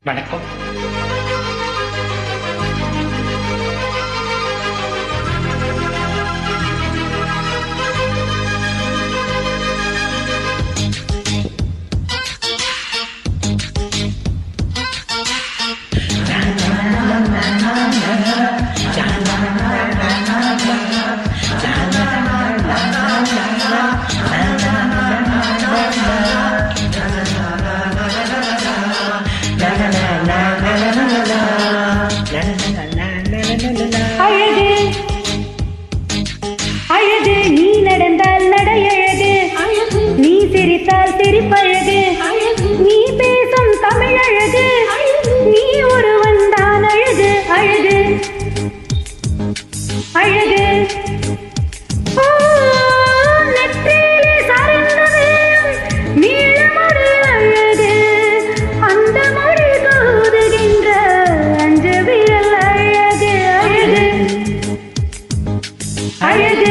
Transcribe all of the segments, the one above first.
வணக்கம். அழகு அழகு நீ நடந்தால் நடையழகு, நீ சிரித்தால் சிரிப்பழகு, நீ பேசும் தமிழழகு, நீ ஒருவன் தான் அழகு அழகு அழகு. ஓ, நெற்றியிலே சாய்ந்தது நீளமுடி அழகு, அந்த மொழி கூதுகின்ற அஞ்சவியல் அழகு அழகு அழகு.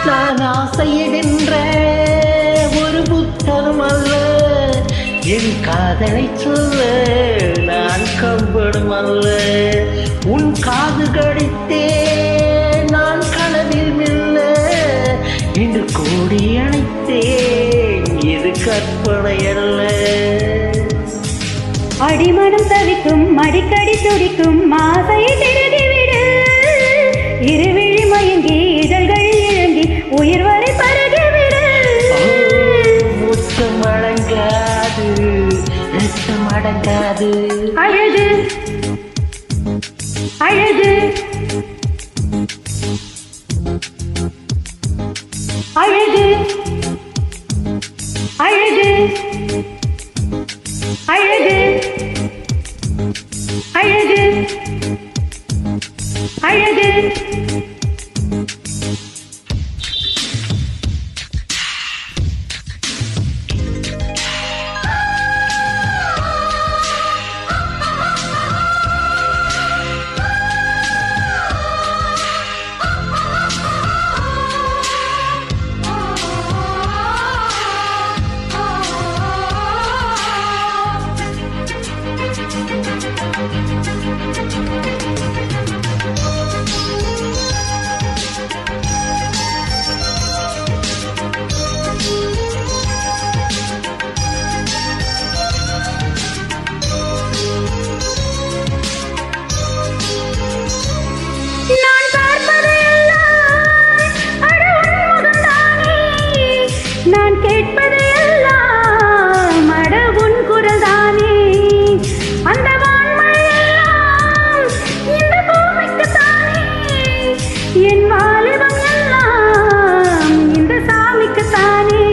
நான் ஆசையிடுன்ற ஒரு புத்தகம் அல்ல, என் காதலை சொல்ல நான் கம்படும் அல்ல. உன் காது கடித்தே நான் கனவில் மெல்ல இன்று கூடி அணைத்தேன், இது கற்பனை அல்ல. அடிமனம் தவிக்கும் அடிக்கடி துடிக்கும் ஆசையை திருடிவிடு, இருவிழி மயங்கி இதழ்களில் இழங்கி உயிர் வரை பருகிவிடு. முத்தம் அடங்காது, ரத்தம் அடங்காது. அழகு அழகு அழகு அழகு அழகு அழகு அழகு. நான் பார்ப்பதையெல்லாம் அட உன் முகம்தானே, நான் கேட்பதையெல்லாம் அட உன் குரல்தானே. அந்த வான்மழையெல்லாம் இந்த பூமிக்குத்தானே, என் வாலிபம் எல்லாம் இந்த சாமிக்குத்தானே.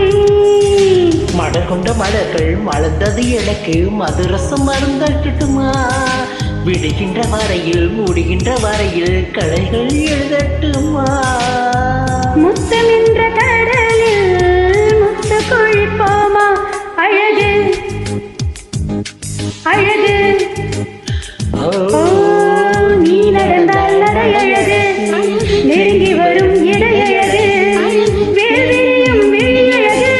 மடர் கொண்ட மலர்கள் மலர்ந்தது எனக்கு, மதுரசம் மருந்தட்டுமா? விடுகின்ற வரையில் மூடுகின்ற வரையில் கடைகள் எழுதட்டுமா? முத்தம் என்ற கடலில் முத்த குளிப்போமா? அழகு அழகு. ஓ, நீ நடந்தால் நடையழகு, நெருங்கி வரும் இடையழகு, வேர்விரியும் விழியழகு,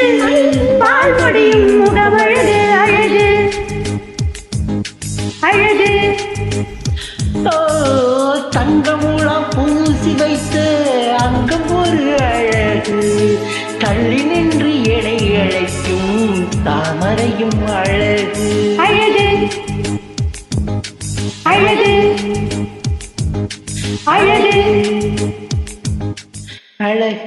பால் பொடியும் முகமழகு அழகு அழகு. ஓ, தங்கமுளம் பூசி வைத்து அங்கம் ஒரு அழகு, தள்ளி நின்று எடை அழைக்கும் தாமரையும் அழகு அழகு அழகு அழகு அழகு.